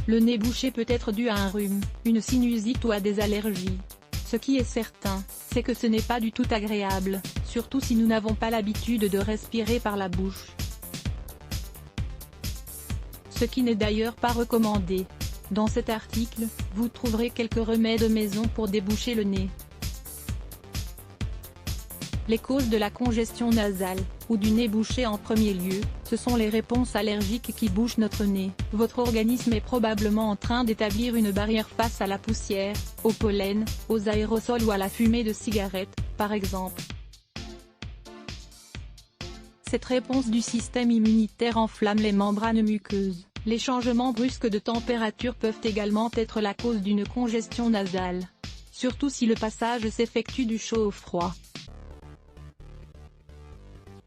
Le nez bouché peut être dû à un rhume, une sinusite ou à des allergies. Ce qui est certain, c'est que ce n'est pas du tout agréable, surtout si nous n'avons pas l'habitude de respirer par la bouche. Ce qui n'est d'ailleurs pas recommandé. Dans cet article, vous trouverez quelques remèdes maison pour déboucher le nez. Les causes de la congestion nasale, ou du nez bouché en premier lieu, ce sont les réponses allergiques qui bouchent notre nez. Votre organisme est probablement en train d'établir une barrière face à la poussière, au pollen, aux aérosols ou à la fumée de cigarettes, par exemple. Cette réponse du système immunitaire enflamme les membranes muqueuses. Les changements brusques de température peuvent également être la cause d'une congestion nasale. Surtout si le passage s'effectue du chaud au froid.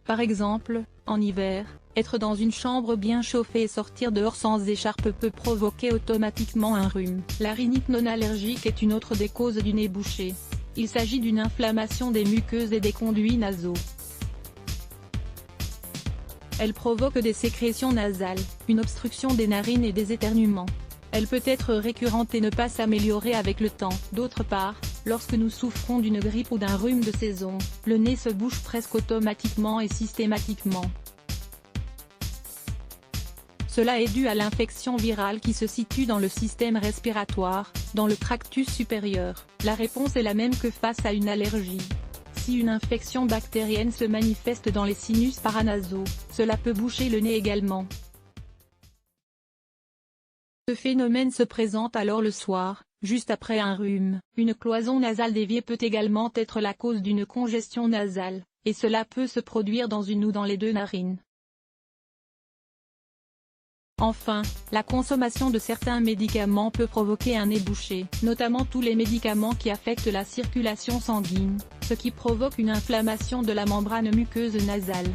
Par exemple, en hiver, être dans une chambre bien chauffée et sortir dehors sans écharpe peut provoquer automatiquement un rhume. La rhinite non allergique est une autre des causes du nez bouché. Il s'agit d'une inflammation des muqueuses et des conduits nasaux. Elle provoque des sécrétions nasales, une obstruction des narines et des éternuements. Elle peut être récurrente et ne pas s'améliorer avec le temps. D'autre part, lorsque nous souffrons d'une grippe ou d'un rhume de saison, le nez se bouche presque automatiquement et systématiquement. Cela est dû à l'infection virale qui se situe dans le système respiratoire, dans le tractus supérieur. La réponse est la même que face à une allergie. Si une infection bactérienne se manifeste dans les sinus paranasaux, cela peut boucher le nez également. Ce phénomène se présente alors le soir, juste après un rhume. Une cloison nasale déviée peut également être la cause d'une congestion nasale, et cela peut se produire dans une ou dans les deux narines. Enfin, la consommation de certains médicaments peut provoquer un nez bouché, notamment tous les médicaments qui affectent la circulation sanguine, ce qui provoque une inflammation de la membrane muqueuse nasale.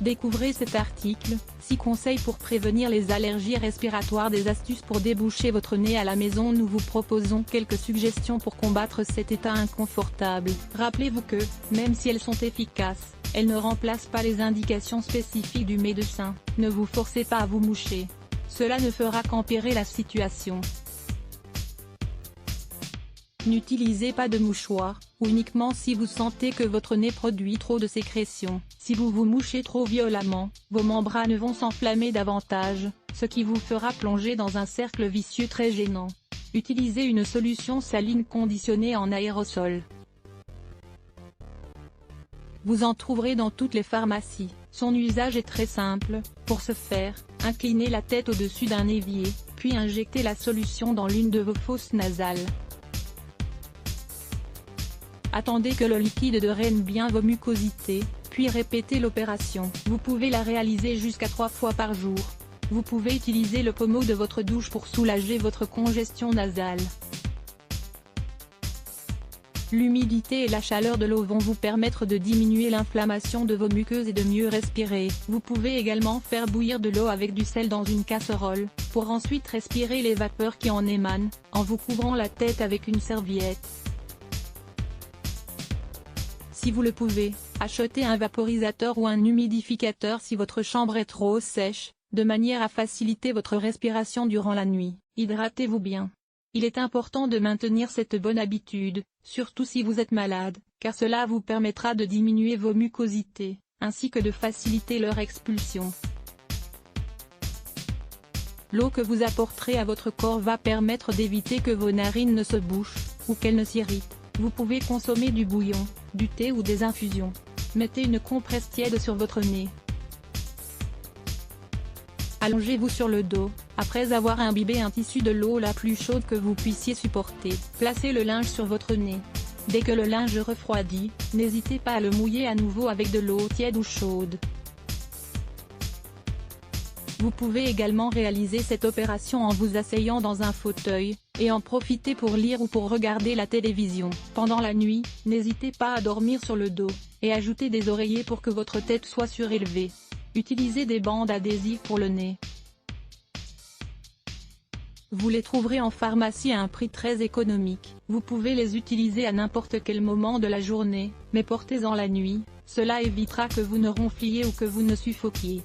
Découvrez cet article, 6 conseils pour prévenir les allergies respiratoires, des astuces pour déboucher votre nez à la maison. Nous vous proposons quelques suggestions pour combattre cet état inconfortable. Rappelez-vous que, même si elles sont efficaces, elles ne remplacent pas les indications spécifiques du médecin. Ne vous forcez pas à vous moucher. Cela ne fera qu'empirer la situation. N'utilisez pas de mouchoir, ou uniquement si vous sentez que votre nez produit trop de sécrétions. Si vous vous mouchez trop violemment, vos membranes vont s'enflammer davantage, ce qui vous fera plonger dans un cercle vicieux très gênant. Utilisez une solution saline conditionnée en aérosol. Vous en trouverez dans toutes les pharmacies. Son usage est très simple. Pour ce faire, inclinez la tête au-dessus d'un évier, puis injectez la solution dans l'une de vos fosses nasales. Attendez que le liquide draine bien vos mucosités, puis répétez l'opération. Vous pouvez la réaliser jusqu'à 3 fois par jour. Vous pouvez utiliser le pommeau de votre douche pour soulager votre congestion nasale. L'humidité et la chaleur de l'eau vont vous permettre de diminuer l'inflammation de vos muqueuses et de mieux respirer. Vous pouvez également faire bouillir de l'eau avec du sel dans une casserole, pour ensuite respirer les vapeurs qui en émanent, en vous couvrant la tête avec une serviette. Si vous le pouvez, achetez un vaporisateur ou un humidificateur si votre chambre est trop sèche, de manière à faciliter votre respiration durant la nuit. Hydratez-vous bien. Il est important de maintenir cette bonne habitude, surtout si vous êtes malade, car cela vous permettra de diminuer vos mucosités, ainsi que de faciliter leur expulsion. L'eau que vous apporterez à votre corps va permettre d'éviter que vos narines ne se bouchent, ou qu'elles ne s'irritent. Vous pouvez consommer du bouillon, du thé ou des infusions. Mettez une compresse tiède sur votre nez. Allongez-vous sur le dos, après avoir imbibé un tissu de l'eau la plus chaude que vous puissiez supporter. Placez le linge sur votre nez. Dès que le linge refroidit, n'hésitez pas à le mouiller à nouveau avec de l'eau tiède ou chaude. Vous pouvez également réaliser cette opération en vous asseyant dans un fauteuil, et en profiter pour lire ou pour regarder la télévision. Pendant la nuit, n'hésitez pas à dormir sur le dos, et ajoutez des oreillers pour que votre tête soit surélevée. Utilisez des bandes adhésives pour le nez. Vous les trouverez en pharmacie à un prix très économique. Vous pouvez les utiliser à n'importe quel moment de la journée, mais portez-en la nuit, cela évitera que vous ne ronfliez ou que vous ne suffoquiez.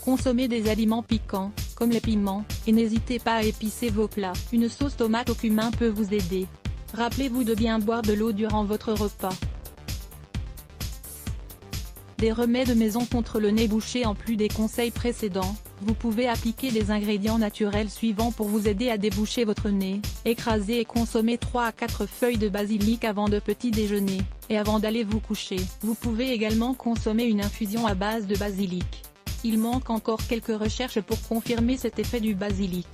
Consommez des aliments piquants, comme les piments, et n'hésitez pas à épicer vos plats. Une sauce tomate au cumin peut vous aider. Rappelez-vous de bien boire de l'eau durant votre repas. Des remèdes maison contre le nez bouché. En plus des conseils précédents, vous pouvez appliquer des ingrédients naturels suivants pour vous aider à déboucher votre nez. Écrasez et consommez 3 à 4 feuilles de basilic avant de petit déjeuner, et avant d'aller vous coucher. Vous pouvez également consommer une infusion à base de basilic. Il manque encore quelques recherches pour confirmer cet effet du basilic.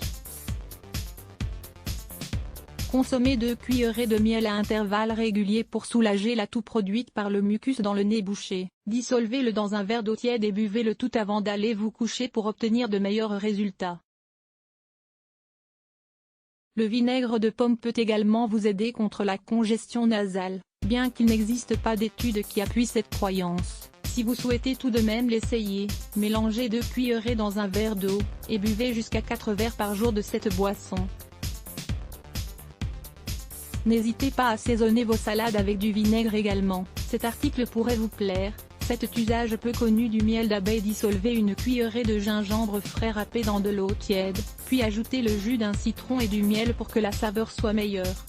Consommez 2 cuillerées de miel à intervalles réguliers pour soulager la toux produite par le mucus dans le nez bouché. Dissolvez-le dans un verre d'eau tiède et buvez-le tout avant d'aller vous coucher pour obtenir de meilleurs résultats. Le vinaigre de pomme peut également vous aider contre la congestion nasale, bien qu'il n'existe pas d'études qui appuient cette croyance. Si vous souhaitez tout de même l'essayer, mélangez 2 cuillerées dans un verre d'eau, et buvez jusqu'à 4 verres par jour de cette boisson. N'hésitez pas à assaisonner vos salades avec du vinaigre également, cet article pourrait vous plaire. Cet usage peu connu du miel d'abeille. Dissolvez une cuillerée de gingembre frais râpé dans de l'eau tiède, puis ajoutez le jus d'un citron et du miel pour que la saveur soit meilleure.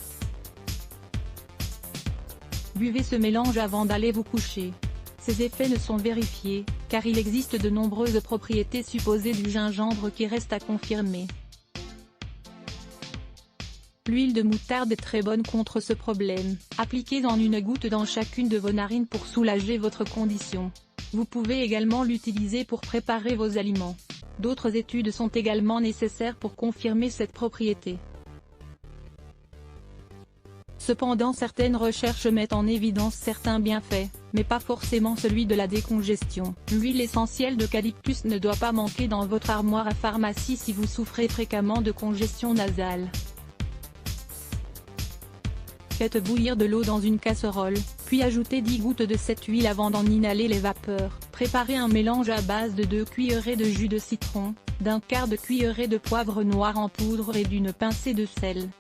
Buvez ce mélange avant d'aller vous coucher. Ces effets ne sont vérifiés, car il existe de nombreuses propriétés supposées du gingembre qui restent à confirmer. L'huile de moutarde est très bonne contre ce problème. Appliquez-en une goutte dans chacune de vos narines pour soulager votre condition. Vous pouvez également l'utiliser pour préparer vos aliments. D'autres études sont également nécessaires pour confirmer cette propriété. Cependant, certaines recherches mettent en évidence certains bienfaits, mais pas forcément celui de la décongestion. L'huile essentielle d'eucalyptus ne doit pas manquer dans votre armoire à pharmacie si vous souffrez fréquemment de congestion nasale. Faites bouillir de l'eau dans une casserole, puis ajoutez 10 gouttes de cette huile avant d'en inhaler les vapeurs. Préparez un mélange à base de 2 cuillerées de jus de citron, d'un quart de cuillerée de poivre noir en poudre et d'une pincée de sel.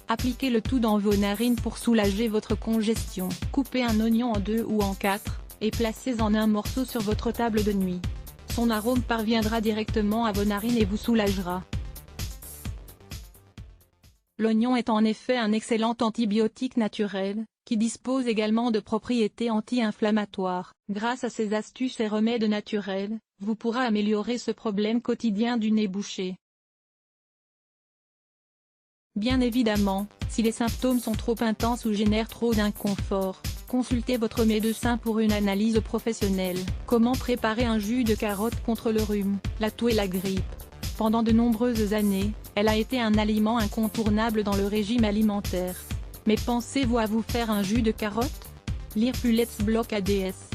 Appliquez le tout dans vos narines pour soulager votre congestion. Coupez un oignon en 2 ou en 4, et placez-en un morceau sur votre table de nuit. Son arôme parviendra directement à vos narines et vous soulagera. L'oignon est en effet un excellent antibiotique naturel, qui dispose également de propriétés anti-inflammatoires. Grâce à ces astuces et remèdes naturels, vous pourrez améliorer ce problème quotidien du nez bouché. Bien évidemment, si les symptômes sont trop intenses ou génèrent trop d'inconfort, consultez votre médecin pour une analyse professionnelle. Comment préparer un jus de carotte contre le rhume, la toux et la grippe? Pendant de nombreuses années, elle a été un aliment incontournable dans le régime alimentaire. Mais pensez-vous à vous faire un jus de carotte? Lire plus Let's Block ADS.